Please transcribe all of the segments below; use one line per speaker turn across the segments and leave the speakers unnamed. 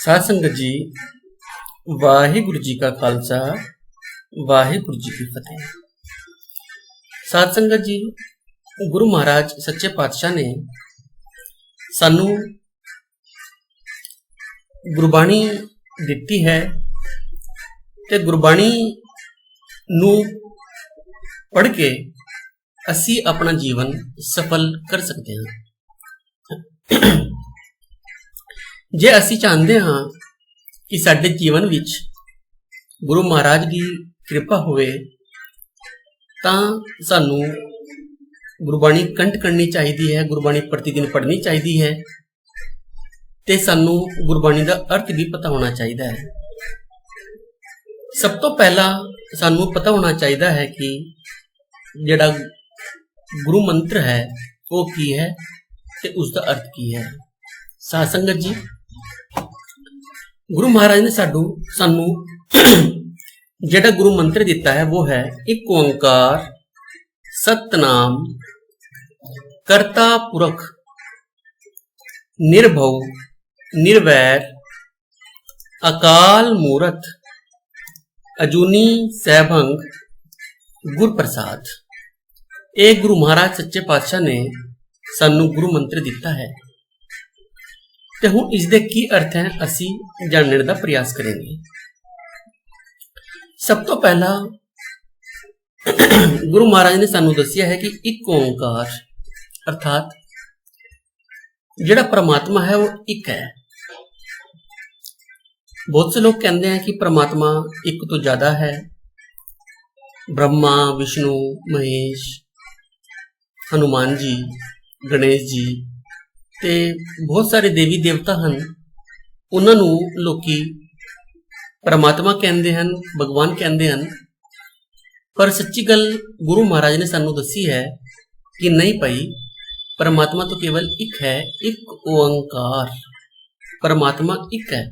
साध संगत जी, वाहिगुरु जी का खालसा, वाहिगुरु जी की फतेह। साध संगत जी, गुरु महाराज सच्चे पातशाह ने सानू गुरबाणी दिती है ते गुरबाणी नू पढ़ के असी अपना जीवन सफल कर सकते हैं। जे असी चाहते हाँ कि साडे जीवन विच गुरु महाराज की कृपा होवे तां सानू गुरबाणी कंठ करनी चाहिए है, गुरबाणी प्रतिदिन पढ़नी चाहिए है ते सानू गुरबाणी का अर्थ भी पता होना चाहिए है। सब तो पहला सानू पता होना चाहिए है कि जिहड़ा गुरु मंत्र है वो की है ते उसका अर्थ की है। साध संगत जी, गुरु महाराज ने सानू जिहड़ा गुरु मंत्र दिता है वो है एक ओंकार सतनाम करता पुरख निर्भव निर्वैर अकाल मूरत अजूनी सैभंग गुर प्रसाद। एक गुरु महाराज सच्चे पातशाह ने सानू गुरु मंत्र दिता है ते हुण इसदे की अर्थ है असी जानने का प्रयास करेंगे। सब तो पहला गुरु महाराज ने सानू दसिया है कि एक ओंकार अर्थात जिहड़ा परमात्मा है वो एक है। बहुत से लोग कहते हैं कि परमात्मा एक तो ज्यादा है, ब्रह्मा विष्णु महेश हनुमान जी गणेश जी ते बहुत सारे देवी देवता हैं, उन्होंने लोकी परमात्मा कहते हैं, भगवान कहते हैं। पर सच्ची गल गुरु महाराज ने सानू दसी है कि नहीं भाई, परमात्मा तो केवल एक है, एक ओंकार परमात्मा एक है।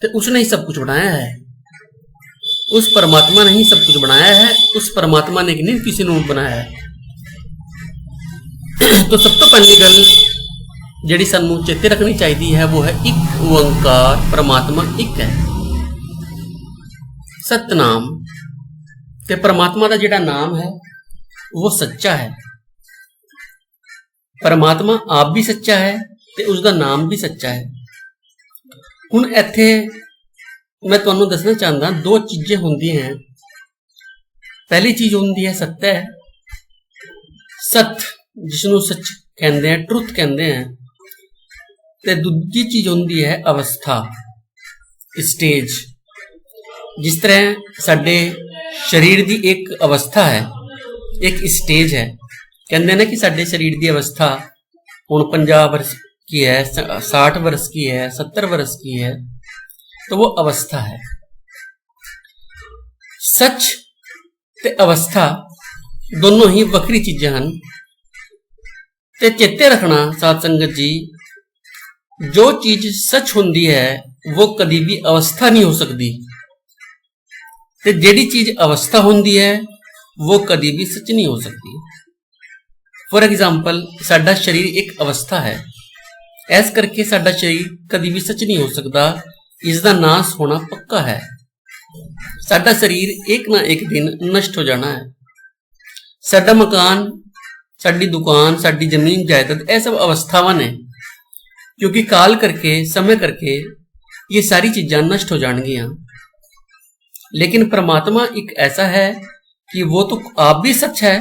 तो उसने ही सब कुछ बनाया है, उस परमात्मा ने ही सब कुछ बनाया है, उस परमात्मा ने नहीं किसी ने बनाया है। तो सब तो पहली गल जिहड़ी सानू चेते रखनी चाहिए है वो है एक ओंकार परमात्मा एक है। सतनाम ते परमात्मा का जिहड़ा नाम है वो सच्चा है। परमात्मा आप भी सच्चा है ते उसका नाम भी सच्चा है। हुण इत्थे मैं तुहानू दसना चाहता दो चीजें होंदी हैं। पहली चीज होंदी है सत्य, सत जिसनों सच कहते हैं, ट्रुथ कहते हैं। ते दूजी चीज होंदी है अवस्था, स्टेज। जिस तरह साडे शरीर की एक अवस्था है, एक स्टेज है। कहते हैं ना कि साडे शरीर की अवस्था हुण 50 वर्ष की है, 60 वर्ष की है, 70 वर्ष की है, तो वो अवस्था है। सच ते अवस्था दोनों ही वक्री चीजें हैं। ते चेते रखना साध संगत जी, जो चीज सच होंदी है वो कभी भी अवस्था नहीं हो सकती, ते जेड़ी चीज अवस्था होंदी है वो कभी भी सच नहीं हो सकती। फॉर एग्जाम्पल साडा शरीर एक अवस्था है, ऐस करके साडा शरीर कभी भी सच नहीं हो सकता, इसका नाश होना पक्का है। साडा शरीर एक ना एक दिन नष्ट हो जाना है। साडा मकान, साडी दुकान, साडी जमीन जायदाद, यह सब अवस्थावां ने, क्योंकि काल करके समय करके ये सारी चीजां नष्ट हो जाएंगियां। लेकिन परमात्मा एक ऐसा है कि वो तो आप भी सच है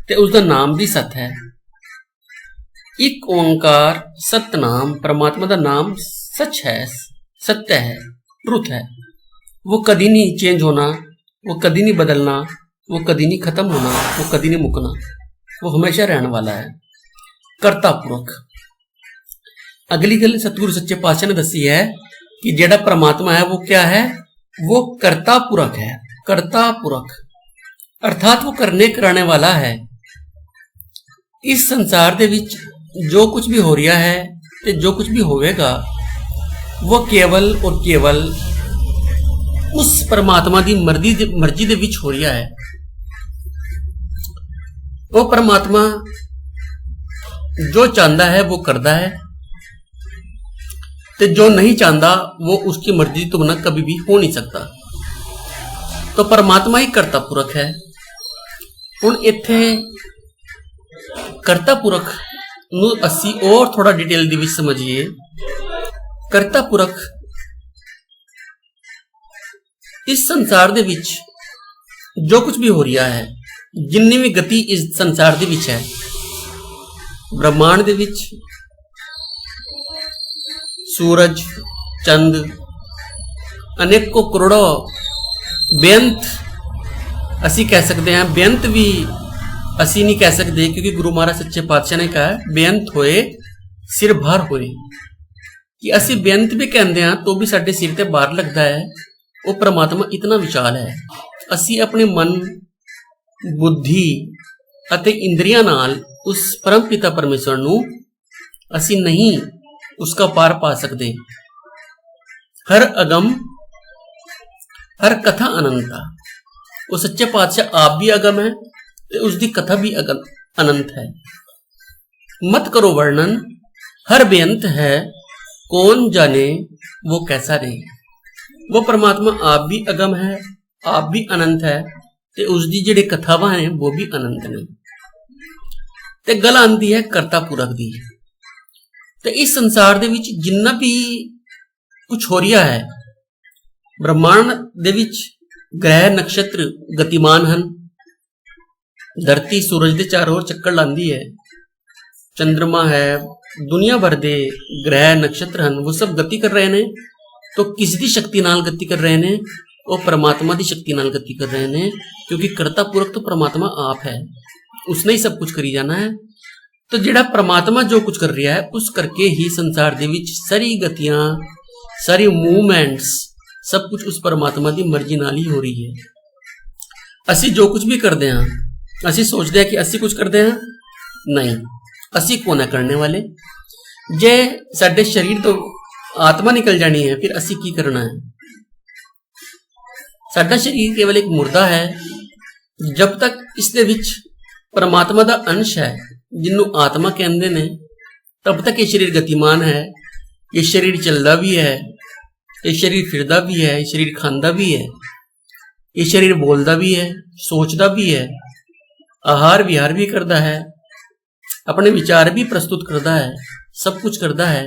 ते उसका नाम भी सत्य है। एक ओंकार सतनाम, परमात्मा का नाम सच है, सत्य है, ट्रुथ है। वो कभी नहीं चेंज होना, वो कभी नहीं बदलना, वो कभी नहीं खत्म होना, वो कभी नहीं मुकना, वो हमेशा रहने वाला है। करता पुरख। अगली गल सतगुरु सच्चे पातशाह ने दसी है कि जेड़ा परमात्मा है वो क्या है, वो करता पुरख है। करता पुरख अर्थात वो करने कराने वाला है। इस संसार दे विच जो कुछ भी हो रहा है ते जो कुछ भी होवेगा वो केवल और केवल उस परमात्मा की मर्जी दे विच हो रहा है। वो परमात्मा जो चाहता है वो करता है। ਤੇ ਜੋ ਨਹੀਂ ਚਾਹੁੰਦਾ वो उसकी मर्जी तो बिना कभी भी हो नहीं सकता। तो परमात्मा ही करता पुरख है। ਹੁਣ ਇੱਥੇ ਕਰਤਾ ਪੁਰਖ ਨੂੰ ਅਸੀਂ और थोड़ा डिटेल ਦੇ ਵਿੱਚ ਸਮਝੀਏ। ਕਰਤਾ ਪੁਰਖ इस संसार ਦੇ ਵਿੱਚ जो कुछ भी हो रहा है, जिन्नी भी गति इस संसार ਦੇ ਵਿੱਚ है, ब्रह्मांड ਦੇ ਵਿੱਚ सूरज चंद अनेकों करोड़ों बेअंत ਅਸੀਂ कह सकते हैं। बेअंत भी ਅਸੀਂ नहीं कह सकते, क्योंकि गुरु महाराज सच्चे पातशाह ने कहा बेअंत होए सिर भार होए, कि ਅਸੀਂ बेअंत भी कहते हैं तो भी साडे सिर ते भार लगता है। वो परमात्मा इतना विशाल है, ਅਸੀਂ अपने मन बुद्धि ਅਤੇ इंद्रियां नाल उस परम पिता परमेश्वर ਨੂੰ ਅਸੀਂ नहीं उसका पार पा सकते। हर अगम हर कथा अनंता, वो सच्चे पातशाह आप भी अगम है ते उसकी कथा भी अनंत है। मत करो वर्णन हर बेअंत है, कौन जाने वो कैसा रहे। वो परमात्मा आप भी अगम है, आप भी अनंत है, ते उसकी जिहड़ी कथावां हैं वो भी अनंत ने। ते गल आंदी है करता पुरख दी। ਤੇ ਇਸ ਸੰਸਾਰ ਦੇ ਵਿੱਚ ਜਿੰਨਾ ਵੀ ਕੁਝ ਹੋ ਰਿਹਾ ਹੈ, ਬ੍ਰਹਮਾਂਡ ਦੇ ਵਿੱਚ ਗ੍ਰਹਿ ਨਕਸ਼ਤਰ ਗਤੀਮਾਨ ਹਨ। ਧਰਤੀ ਸੂਰਜ ਦੇ ਚਾਰੋਂ ओर ਚੱਕਰ ਲਾਉਂਦੀ ਹੈ, ਚੰਦਰਮਾ ਹੈ, ਦੁਨੀਆ ਭਰ ਦੇ ਗ੍ਰਹਿ ਨਕਸ਼ਤਰ ਹਨ, ਉਹ ਸਭ ਗਤੀ ਕਰ ਰਹੇ ਨੇ। तो किस दी शक्ति नाल गति कर रहे हैं? वो परमात्मा दी शक्ति नाल गति कर रहे हैं, क्योंकि कर्ता पुरख तो परमात्मा आप है, उसने ही सब कुछ करी जाना है। तो जिहड़ा परमात्मा जो कुछ कर रहा है उस करके ही संसार दे विच सारी गतियां, सारी मूवमेंट्स, सब कुछ उस परमात्मा की मर्जी नाल ही हो रही है। असी जो कुछ भी करते हैं, असी सोचते हैं कि असी कुछ करते हैं, नहीं, असी कौन है करने वाले। जे साडे शरीर तो आत्मा निकल जानी है, फिर असी की करना है। साडा शरीर केवल एक मुर्दा है, जब तक इसदे विच परमात्मा दा अंश है जिन्हों आत्मा कहते ने, तब तक ये शरीर गतिमान है, ये शरीर चलता भी है, ये शरीर फिरदा भी है, ये शरीर खांदा भी है, ये शरीर बोलता भी है, सोचता भी है, आहार विहार भी करता है, अपने विचार भी प्रस्तुत करता है, सब कुछ करता है,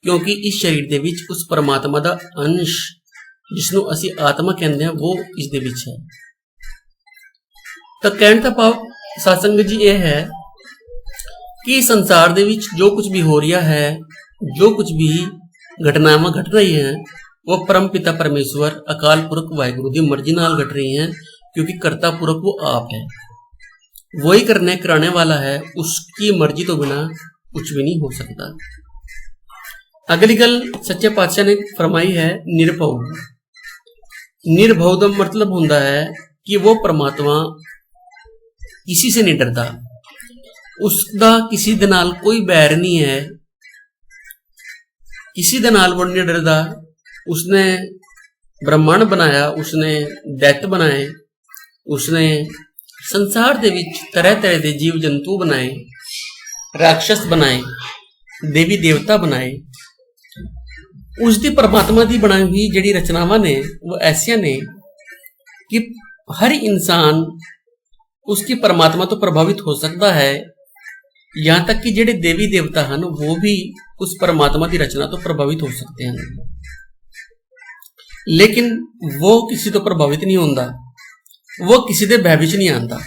क्योंकि इस शरीर दे विच उस परमात्मा दा अंश जिसनों असी आत्मा कहते हैं वो इस दे विच है। तो कहने का भाव सत्संग जी ये है कि संसार दे विच जो कुछ भी हो रहा है, जो कुछ भी घटनावां घट रही हैं, वो परम पिता परमेश्वर अकाल पुरख वाहिगुरु की मर्जी नाल घट रही हैं, क्योंकि कर्ता पुरख वो आप है, वही करने कराने वाला है, उसकी मर्जी तो बिना कुछ भी नहीं हो सकता। अगली गल सच्चे पातशाह ने फरमाई है निर्भव। निर्भव का मतलब होता है कि वो परमात्मा किसी से नहीं डरता, उसका किसी दे नाल कोई बैर नहीं है, किसी दे नाल वो नहीं डरता। उसने ब्रह्मांड बनाया, उसने दैत्य बनाए, उसने संसार दे विच तरह तरह के जीव जंतु बनाए, राक्षस बनाए, देवी देवता बनाए। उसकी परमात्मा की बनाई हुई जिहड़ी रचनावां ने वो ऐसियां ने कि हर इंसान उसकी परमात्मा तो प्रभावित हो सकता है, यहाँ तक कि जिहड़े देवी देवता हैं वो भी उस परमात्मा की रचना तो प्रभावित हो सकते हैं, लेकिन वो किसी तो प्रभावित नहीं होता, वो किसी दे भय विच नहीं आता।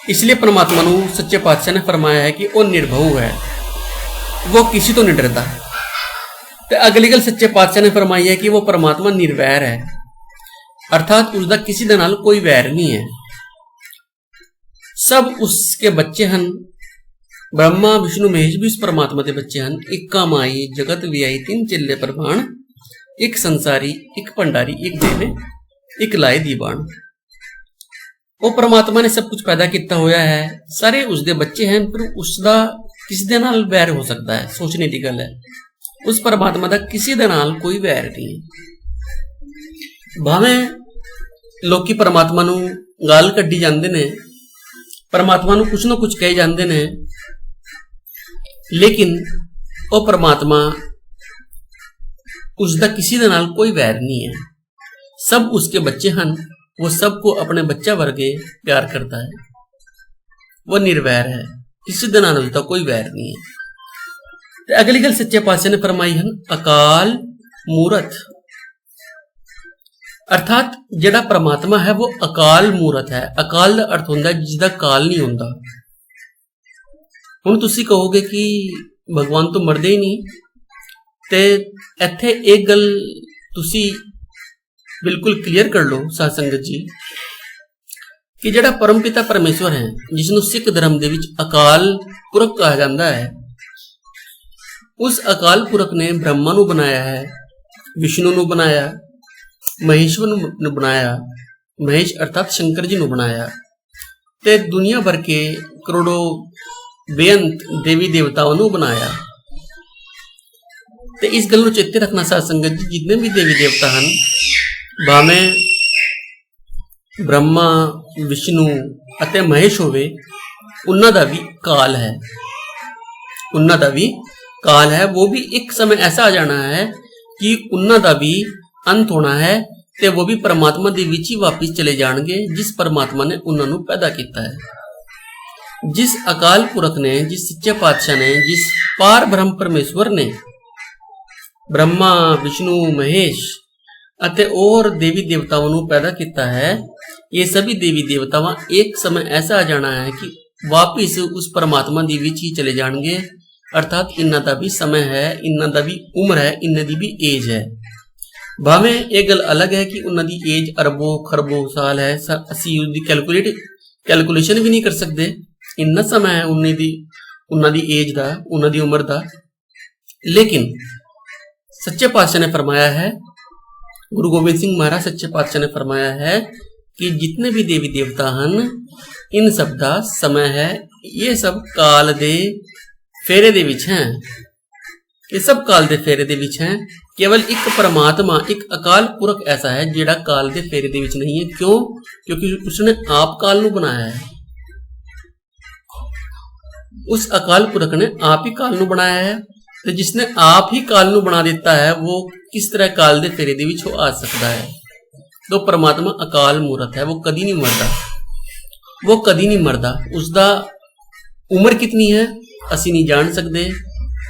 इसलिए परमात्मा नूं सच्चे पातशाह ने फरमाया है कि वो निर्भव है, वो किसी तो नहीं डरता। तो अगली गल सच्चे पातशाह ने फरमाई है कि वो परमात्मा निर्वैर है, अर्थात उसका किसी दे नाल कोई वैर नहीं है, सब उसके बच्चे हैं। ब्रह्मा विष्णु महेश भी उस परमात्मा के बच्चे हैं। इक्का माई जगत वियाई तीन चिल्ले प्रभाण, एक संसारी एक भंडारी एक देवे एक लाए दीवान। वो परमात्मा ने सब कुछ पैदा किया होया है, सारे उसके बच्चे हैं, पर उसका किसी दे नाल वैर हो सकता है, सोचने की गल है। उस परमात्मा का किसी दे नाल कोई वैर नहीं है। भावें लोकी परमात्मा नूं गाल कड्डी जांदे ने, परमात्मा नूं कुछ ना कुछ कहे जांदे ने, लेकिन ਉਹ परमात्मा उसका किसी दे नाल कोई वैर नहीं है, सब उसके बच्चे हैं, वो सबको अपने बच्चा वर्गे प्यार करता है, वो निर्वैर है, किसी दे नाल उसका कोई वैर नहीं है। ते अगली गल सच्चे पातशाह ने फरमाई है अकाल मूरत, अर्थात जिहड़ा परमात्मा है वो अकाल मूरत है। अकाल का अर्थ होंदा जिसदा काल नहीं होंदा। हुण तुसीं कहोगे कि भगवान तो मरदे ही नहीं, ते इत्थे एक गल तुसीं बिल्कुल क्लीयर कर लो साध संगत जी कि जिहड़ा परम पिता परमेश्वर है, जिसनूं सिख धर्म दे विच अकाल पुरख कहा जाता है, उस अकाल पुरख ने ब्रह्मा नूं बनाया है, विष्णु नूं बनाया, महेश्वर नूं बनाया, महेश अर्थात शंकर जी नूं बनाया, ते दुनिया भर के करोड़ों बेअंत देवी देवताओं नूं बनाया। ते इस गल नूं चेते रखना साध संगत जी, जितने भी देवी देवता हैं, भावें ब्रह्मा विष्णु अते महेश होवे, उन्हां दा भी काल है, उन्हां दा भी काल है। वो भी एक समय ऐसा आ जाना है कि उन्हां दा भी अंत होना है, ते वो भी परमात्मा दे विच ही वापिस चले जाणगे जिस परमात्मा ने उन्हां नूं पैदा किया है। जिस अकाल पुरख ने, जिस सच्चे पातशाह ने, जिस पार ब्रह्म परमेश्वर ने ब्रह्मा विष्णु महेश अते और देवी देवताओं नूं पैदा किया है, ये सभी देवी देवतावां एक समय ऐसा आ जाना है कि वापिस उस परमात्मा दी विच ही चले जाणगे। अर्थात इन्हां दा भी समय है, इन्हां दा भी उम्र है, इन्हां दी भी एज है। भावें एक गल अलग है कि उन्हां दी एज अरबों खरबों साल है, असीं उसदी कैलकुलेशन भी नहीं कर सकते, इन्ना समय है उन्हां दी एज दा, उन्हां दी उम्र दा। लेकिन सच्चे पातशाह ने फरमाया है, गुरु गोबिंद सिंह महाराज सच्चे पातशाह ने फरमाया है कि जितने भी देवी देवता हैं, इन सब दा समय है, ये सब काल दे फेरे दे विच हैं, ये सब काल दे फेरे दे विच हैं। केवल एक परमात्मा, एक अकाल पुरख ऐसा है जिहड़ा काल दे फेरे दे विच नहीं है। क्यों? क्योंकि उसने आप काल नूं बनाया है, उस अकाल पुरख ने आप ही काल नूं बनाया है। तो जिसने आप ही काल नूं बना दिता है, वो किस तरह काल दे फेरे दे विच हो आ सकता है? तो परमात्मा अकाल मूरत है, वो कदी नहीं मरदा, वो कदी नहीं मरदा। उसका उम्र कितनी है असी नहीं जान सकते,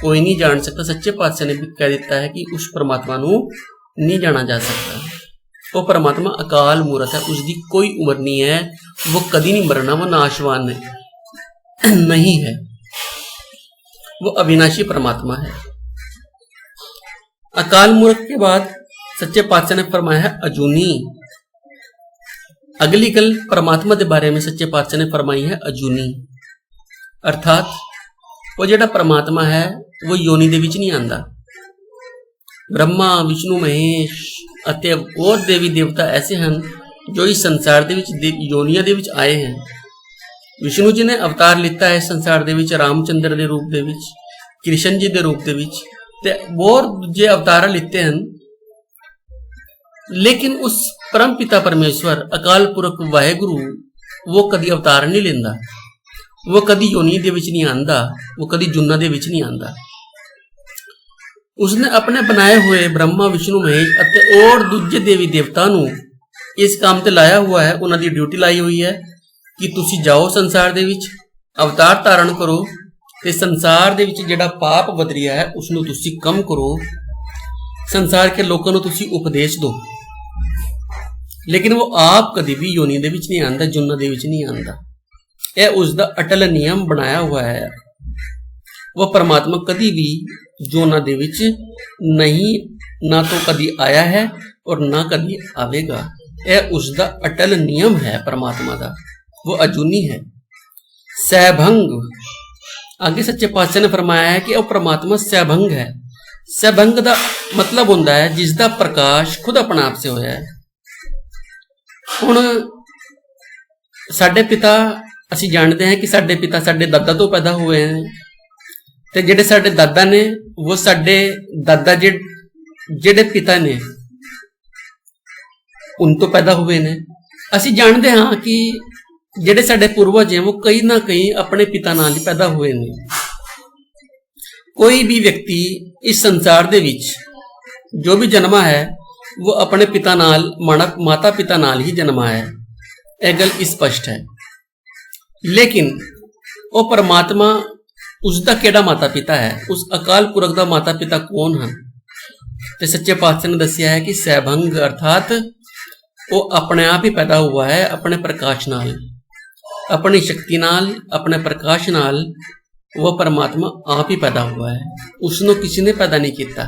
कोई नहीं जान सकता। सच्चे पातशाह ने भी कह दिता है कि उस परमात्मा नूं नहीं जाना जा सकता। वो परमात्मा अकाल मूरत है, उसकी कोई उम्र नहीं है, वो कदी नहीं मरना, वो नाशवान नहीं है, वो अविनाशी परमात्मा है। अकाल मूरत के बाद सच्चे पातशाह ने फरमाया है अजूनी। अगली गल परमात्मा के बारे में सच्चे पातशाह ने फरमाई है अजूनी, अर्थात वो जिहड़ा परमात्मा है वो योनि दे विच नहीं आंदा। ब्रह्मा विष्णु महेश अते और देवी देवता ऐसे हैं जो इस संसार दे विच योनियां दे विच आए हैं। विष्णु जी ने अवतार लिता है संसार दे विच रामचंद्र दे रूप दे विच, कृष्ण जी दे रूप दे विच, ते और दूजे अवतार लिते हैं। लेकिन उस परम पिता परमेश्वर अकाल पुरख वाहेगुरु वो कदी अवतार नहीं लेंदा, वो कदी योनि दे विच नहीं आंदा, वो कदी जुन्ना दे विच नहीं आंदा। उसने अपने बनाए हुए ब्रह्मा विष्णु महेश अते और दूजे देवी देवता नूं इस काम ते लाया हुआ है, उन्हां दी ड्यूटी लाई हुई है कि तुसी जाओ संसार दे विच अवतार धारण करो ते संसार दे विच जिहड़ा पाप वध रिहा है उसनूं तुसी कम करो, संसार के लोकां नूं तुसी उपदेश दो। लेकिन वो आप कदी भी योनि दे विच नहीं आंदा, जुन्ना दे विच नहीं आंदा। यह उसका अटल नियम बनाया हुआ है। वह परमात्मा कदी भी जोना दे विच नहीं, ना तो कदी आया है और ना कदी आवेगा। यह उसका अटल नियम है परमात्मा का, वो अजूनी है। सहभंग, आगे सच्चे पातशाह ने फरमाया है कि वह परमात्मा सहभंग है। सहभंग का मतलब होता है जिसका प्रकाश खुद अपने आप से होया है। हुण साडे पिता असी जानते हैं कि साडे पिता साडे दादा तो पैदा हुए हैं, ते जिहड़े साडे दादा ने वो साडे दादा जिहड़े पिता ने उन तो पैदा हुए ने। असी जानते हाँ कि जिहड़े साडे पूर्वज हैं वो कहीं ना कहीं अपने पिता नाल ही पैदा हुए ने। कोई भी व्यक्ति इस संसार दे विच जो भी जन्मा है वो अपने पिता नाल माता पिता नाल ही जन्मा है, यह गल स्पष्ट है। लेकिन वो परमात्मा उसका केड़ा माता पिता है, उस अकाल पुरख का माता पिता कौन है? तो सच्चे पातशाह ने दसिया है कि सैभंग अर्थात वो अपने आप ही पैदा हुआ है, अपने प्रकाश नाल, अपनी शक्ति नाल, अपने प्रकाश नाल वो परमात्मा आप ही पैदा हुआ है। उसनो किसी ने पैदा नहीं किया।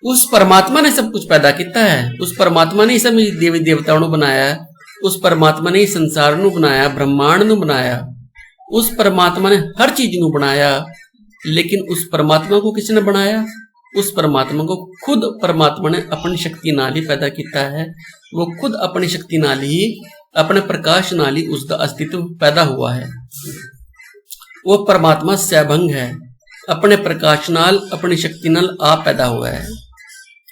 उस परमात्मा ने सब कुछ पैदा किया है। उस परमात्मा ने सब देवी देवताओं को बनाया, उस परमात्मा ने संसार नू बनाया, ब्रह्मांड नू बनाया, उस परमात्मा ने हर चीज नू बनाया। लेकिन उस परमात्मा को किसने बनाया? उस परमात्मा को खुद परमात्मा ने अपनी शक्ति नाल ही पैदा किया है। वो खुद अपनी शक्ति नाल ही, अपने प्रकाश नाल ही उसका अस्तित्व पैदा हुआ है। वो परमात्मा सैभंग है, अपने प्रकाश नाल, अपनी शक्ति नाल आप पैदा हुआ है,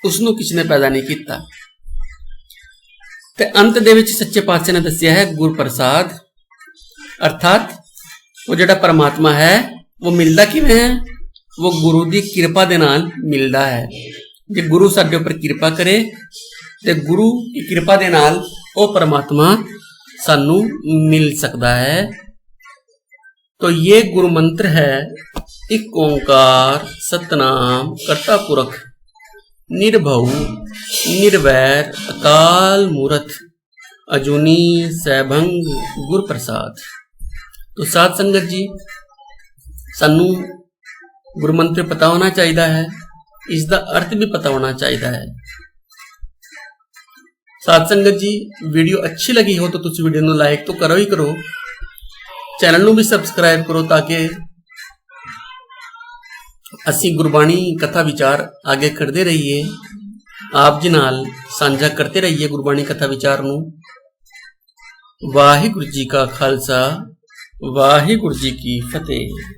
उसनों किसने पैदा नहीं किया। ते अंत दे विच सच्चे पातशाह ने दसिया है गुर प्रसाद, अर्थात वो जिहड़ा परमात्मा है वो मिलदा किवें है? वो गुरु की कृपा दे नाल मिलदा है। जे गुरु साडे उपर कृपा करे ते गुरु की कृपा दे नाल वो परमात्मा सानू मिल सकता है। तो ये गुरु मंत्र है, एक ओंकार सतनाम करता पुरख निर्भव निर्वैर अकाल मूरत अजूनी सैभंग गुर प्रसाद। तो साध संगत जी, सानू गुरु मंत्र पता होना चाहिए है, इसका अर्थ भी पता होना चाहिए है। साध संगत जी, वीडियो अच्छी लगी हो तो तुसी वीडियो को लाइक तो करो ही करो, चैनल को भी सबसक्राइब करो ताकि असी गुरबाणी कथा विचार आगे करते रहिए, आप जी नाल साझा करते रहिए गुरबाणी कथा विचार नू। वाहिगुरु जी का खालसा, वाहिगुरु जी की फतेह।